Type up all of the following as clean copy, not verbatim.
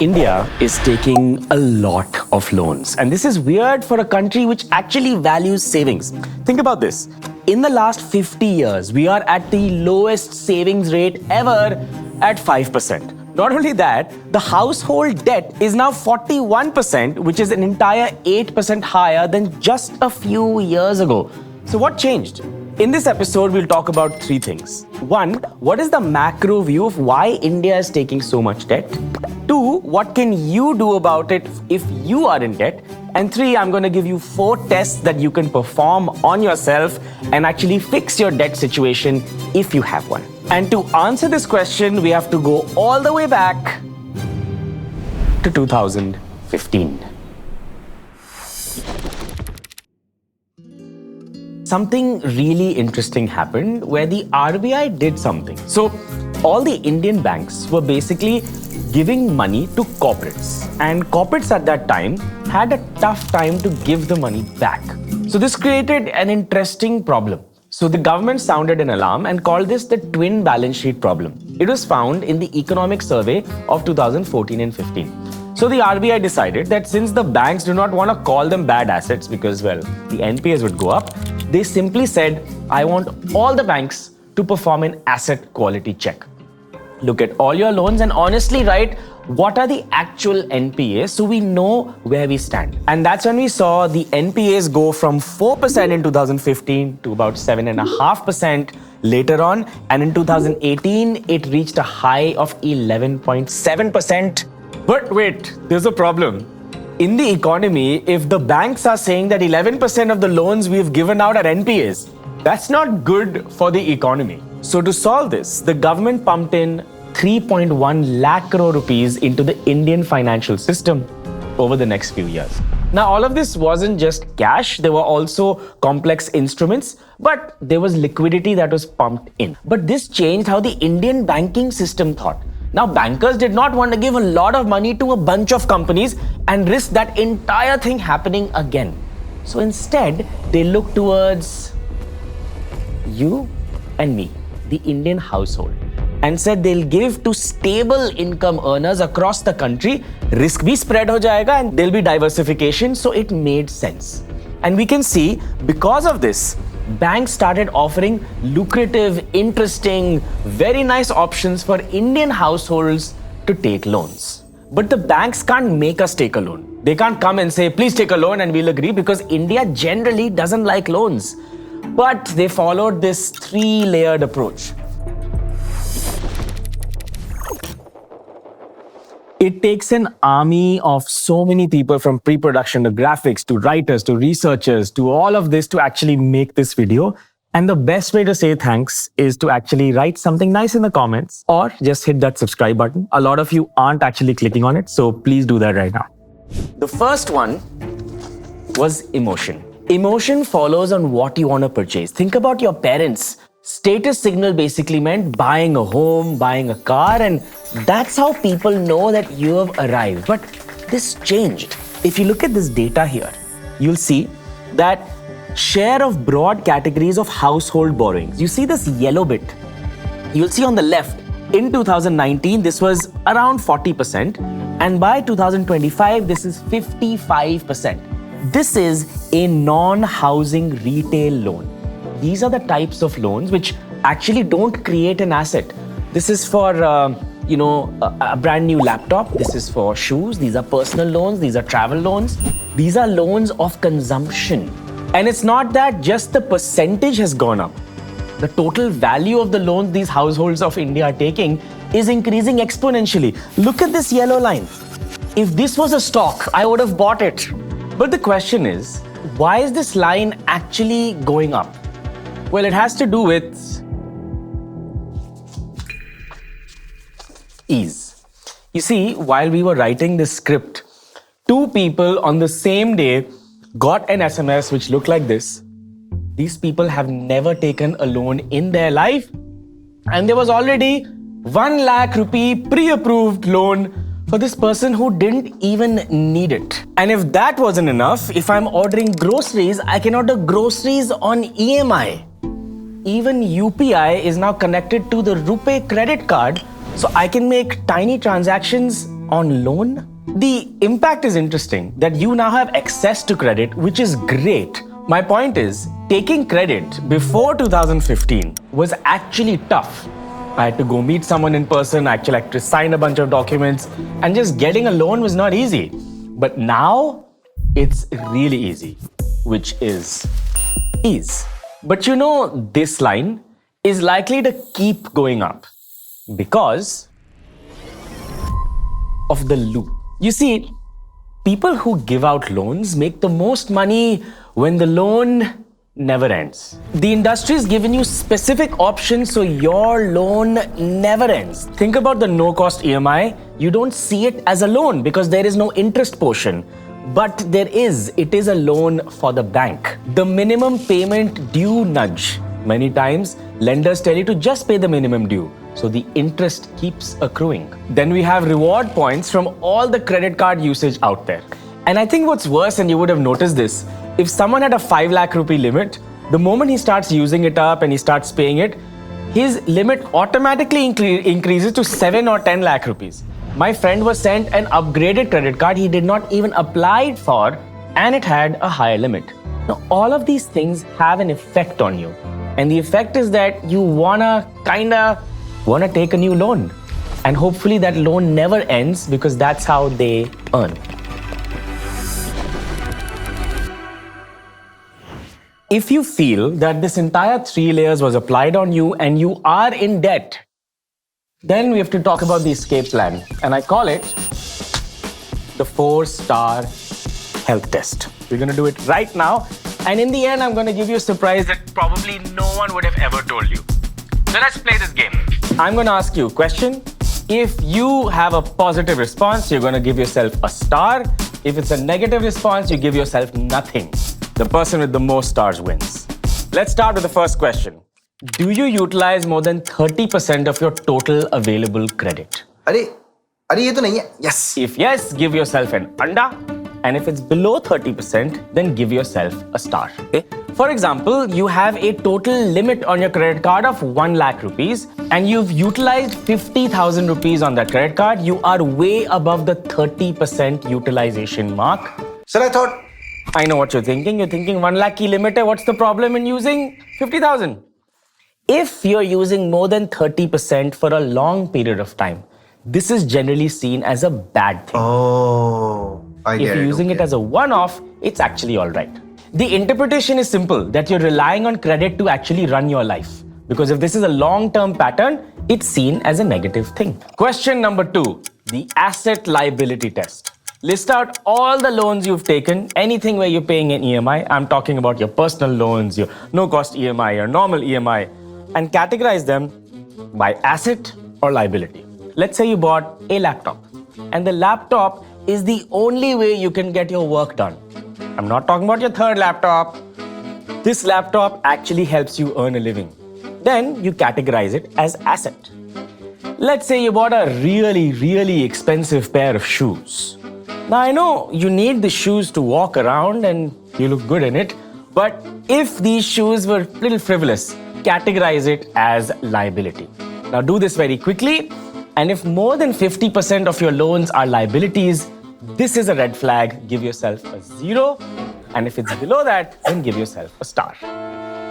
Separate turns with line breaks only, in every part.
India is taking a lot of loans. And this is weird for a country which actually values savings. Think about this. In the last 50 years, we are at the lowest savings rate ever at 5%. Not only that, the household debt is now 41%, which is an entire 8% higher than just a few years ago. So what changed? In this episode, we'll talk about three things. One, what is the macro view of why India is taking so much debt? Two, what can you do about it if you are in debt? And three, I'm going to give you 4 tests that you can perform on yourself and actually fix your debt situation if you have one. And to answer this question, we have to go all the way back to 2015. Something really interesting happened where the RBI did something. So all the Indian banks were basically giving money to corporates, and corporates at that time had a tough time to give the money back. So this created an interesting problem. So the government sounded an alarm and called this the twin balance sheet problem. It was found in the economic survey of 2014 and 15. So the RBI decided that since the banks do not want to call them bad assets because, well, the NPAs would go up, they simply said, I want all the banks to perform an asset quality check. Look at all your loans and honestly write what are the actual NPAs so we know where we stand. And that's when we saw the NPAs go from 4% in 2015 to about 7.5% later on. And in 2018, it reached a high of 11.7%. But wait, there's a problem. In the economy, if the banks are saying that 11% of the loans we've given out are NPAs, that's not good for the economy. So to solve this, the government pumped in 3.1 lakh crore rupees into the Indian financial system over the next few years. Now, all of this wasn't just cash. There were also complex instruments, but there was liquidity that was pumped in. But this changed how the Indian banking system thought. Now, bankers did not want to give a lot of money to a bunch of companies and risk that entire thing happening again. So instead, they looked towards you and me, the Indian household, and said they'll give to stable income earners across the country. Risk bhi spread ho jayega and there'll be diversification. So it made sense. And we can see because of this, banks started offering lucrative, interesting, very nice options for Indian households to take loans. But the banks can't make us take a loan. They can't come and say, please take a loan and we'll agree, because India generally doesn't like loans. But they followed this 3-layered approach. It takes an army of so many people, from pre-production to graphics to writers to researchers to all of this, to actually make this video. And the best way to say thanks is to actually write something nice in the comments or just hit that subscribe button. A lot of you aren't actually clicking on it, so please do that right now. The first one was emotion. Emotion follows on what you want to purchase. Think about your parents. Status signal basically meant buying a home, buying a car, and that's how people know that you have arrived. But this changed. If you look at this data here, you'll see that share of broad categories of household borrowings. You see this yellow bit. You'll see on the left, in 2019, this was around 40%. And by 2025, this is 55%. This is a non-housing retail loan. These are the types of loans which actually don't create an asset. This is for, a brand new laptop. This is for shoes. These are personal loans. These are travel loans. These are loans of consumption. And it's not that just the percentage has gone up. The total value of the loans these households of India are taking is increasing exponentially. Look at this yellow line. If this was a stock, I would have bought it. But the question is, why is this line actually going up? Well, it has to do with ease. You see, while we were writing this script, 2 people on the same day got an SMS which looked like this. These people have never taken a loan in their life, and there was already 1 lakh rupee pre-approved loan for this person who didn't even need it. And if that wasn't enough, if I'm ordering groceries, I can order groceries on EMI. Even UPI is now connected to the RuPay credit card, so I can make tiny transactions on loan? The impact is interesting that you now have access to credit, which is great. My point is, taking credit before 2015 was actually tough. I had to go meet someone in person, actually had to sign a bunch of documents, and just getting a loan was not easy. But now, it's really easy, which is ease. But you know, this line is likely to keep going up because of the loop. You see, people who give out loans make the most money when the loan never ends. The industry has given you specific options so your loan never ends. Think about the no-cost EMI. You don't see it as a loan because there is no interest portion. But there is. It is a loan for the bank. The minimum payment due nudge. Many times, lenders tell you to just pay the minimum due. So the interest keeps accruing. Then we have reward points from all the credit card usage out there. And I think what's worse, and you would have noticed this, if someone had a 5 lakh rupee limit, the moment he starts using it up and he starts paying it, his limit automatically increases to 7 or 10 lakh rupees. My friend was sent an upgraded credit card he did not even apply for, and it had a higher limit. Now, all of these things have an effect on you. And the effect is that you wanna take a new loan. And hopefully that loan never ends because that's how they earn. If you feel that this entire 3 layers was applied on you and you are in debt, then we have to talk about the escape plan. And I call it the 4-star health test. We're going to do it right now. And in the end, I'm going to give you a surprise that probably no one would have ever told you. So let's play this game. I'm going to ask you a question. If you have a positive response, you're going to give yourself a star. If it's a negative response, you give yourself nothing. The person with the most stars wins. Let's start with the first question. Do you utilize more than 30% of your total available credit?
अरे ये तो नहीं है. Yes.
If yes, give yourself an anda. And if it's below 30%, then give yourself a star. Okay? For example, you have a total limit on your credit card of 1 lakh rupees and you've utilized 50,000 rupees on that credit card. You are way above the 30% utilization mark.
Sir,
I know what you're thinking. You're thinking 1 lakh ki limit hai. What's the problem in using 50,000? If you're using more than 30% for a long period of time, this is generally seen as a bad thing.
Oh, I get it.
If you're using it as a one-off, it's actually all right. The interpretation is simple, that you're relying on credit to actually run your life. Because if this is a long-term pattern, it's seen as a negative thing. Question number 2, the asset liability test. List out all the loans you've taken, anything where you're paying an EMI. I'm talking about your personal loans, your no-cost EMI, your normal EMI, and categorize them by asset or liability. Let's say you bought a laptop, and the laptop is the only way you can get your work done. I'm not talking about your third laptop. This laptop actually helps you earn a living. Then you categorize it as asset. Let's say you bought a really expensive pair of shoes. Now I know you need the shoes to walk around and you look good in it, but if these shoes were a little frivolous, categorize it as liability. Now do this very quickly, and if more than 50% of your loans are liabilities, this is a red flag. Give yourself a 0, and if it's below that, then give yourself a star.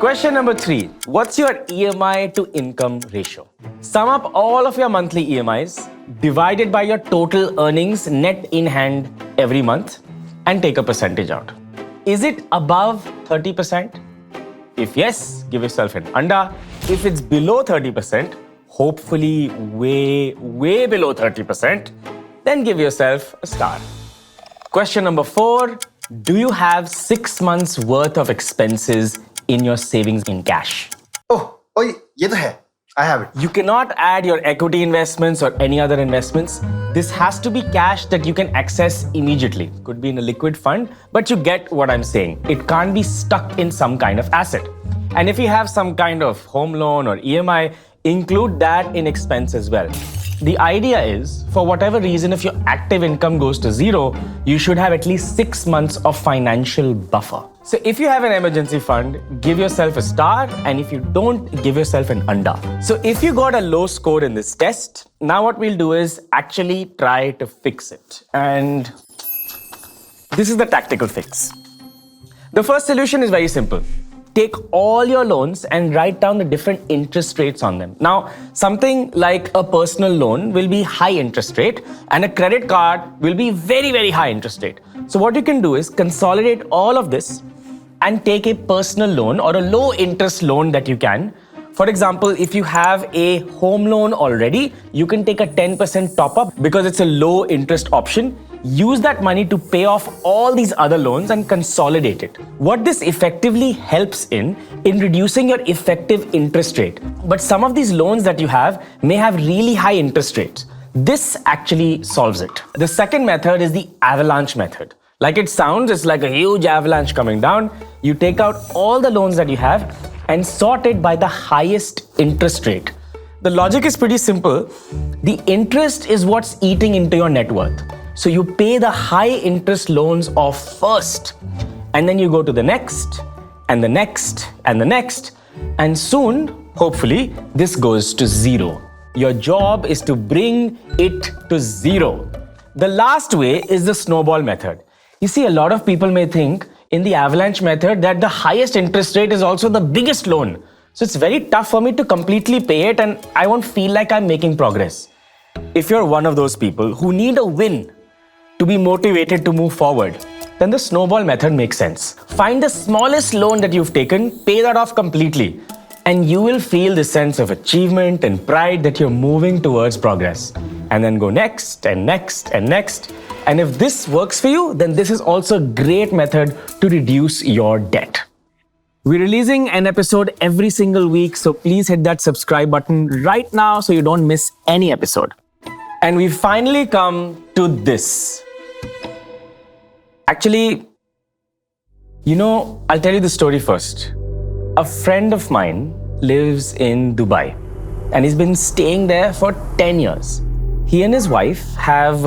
Question number 3, what's your EMI to income ratio? Sum up all of your monthly EMIs, divided by your total earnings net in hand every month, and take a percentage out. Is it above 30%? If yes, give yourself an anda. If it's below 30%, hopefully way below 30%, then give yourself a star. Question number 4, do you have 6 months worth of expenses in your savings in cash?
Oh, ये तो है. I have it.
You cannot add your equity investments or any other investments. This has to be cash that you can access immediately. Could be in a liquid fund, but you get what I'm saying. It can't be stuck in some kind of asset. And if you have some kind of home loan or EMI, include that in expense as well. The idea is, for whatever reason, if your active income goes to zero, you should have at least 6 months of financial buffer. So if you have an emergency fund, give yourself a star, and if you don't, give yourself an under. So if you got a low score in this test, now what we'll do is actually try to fix it. And this is the tactical fix. The first solution is very simple. Take all your loans and write down the different interest rates on them. Now, something like a personal loan will be high interest rate and a credit card will be very, very high interest rate. So what you can do is consolidate all of this and take a personal loan or a low interest loan that you can. For example, if you have a home loan already, you can take a 10% top up because it's a low interest option. Use that money to pay off all these other loans and consolidate it. What this effectively helps in reducing your effective interest rate. But some of these loans that you have may have really high interest rates. This actually solves it. The second method is the avalanche method. Like it sounds, it's like a huge avalanche coming down. You take out all the loans that you have and sort it by the highest interest rate. The logic is pretty simple. The interest is what's eating into your net worth. So you pay the high interest loans off first, and then you go to the next, and the next, and the next, and soon, hopefully, this goes to zero. Your job is to bring it to zero. The last way is the snowball method. You see, a lot of people may think in the avalanche method that the highest interest rate is also the biggest loan. So it's very tough for me to completely pay it, and I won't feel like I'm making progress. If you're one of those people who need a win to be motivated to move forward, then the snowball method makes sense. Find the smallest loan that you've taken, pay that off completely, and you will feel the sense of achievement and pride that you're moving towards progress. And then go next and next and next. And if this works for you, then this is also a great method to reduce your debt. We're releasing an episode every single week, so please hit that subscribe button right now so you don't miss any episode. And we finally come to this. Actually, I'll tell you the story first. A friend of mine lives in Dubai and he's been staying there for 10 years. He and his wife have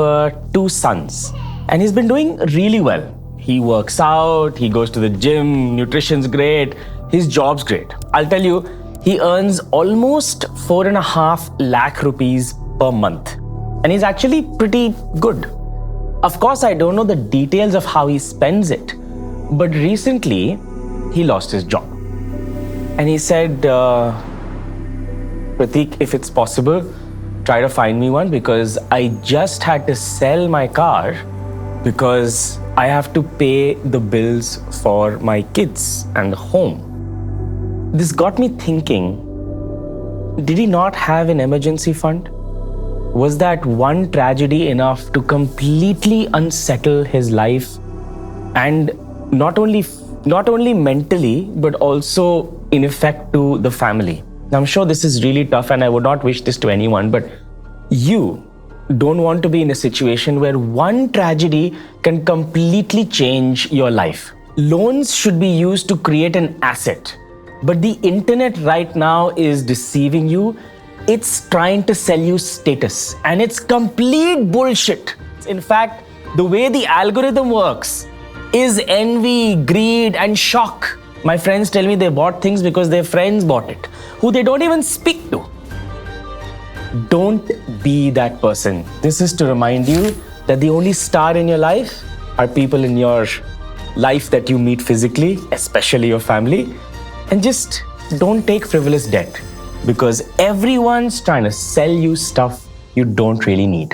2 sons and he's been doing really well. He works out, he goes to the gym, nutrition's great, his job's great. I'll tell you, he earns almost 4.5 lakh rupees per month. And he's actually pretty good. Of course, I don't know the details of how he spends it, but recently he lost his job. And he said, Pratik, if it's possible, try to find me one because I just had to sell my car because I have to pay the bills for my kids and the home. This got me thinking, did he not have an emergency fund? Was that one tragedy enough to completely unsettle his life and not only mentally, but also in effect to the family? I'm sure this is really tough and I would not wish this to anyone, but you don't want to be in a situation where one tragedy can completely change your life. Loans should be used to create an asset, but the internet right now is deceiving you. It's trying to sell you status and it's complete bullshit. In fact, the way the algorithm works is envy, greed, and shock. My friends tell me they bought things because their friends bought it, who they don't even speak to. Don't be that person. This is to remind you that the only star in your life are people in your life that you meet physically, especially your family. And just don't take frivolous debt because everyone's trying to sell you stuff you don't really need.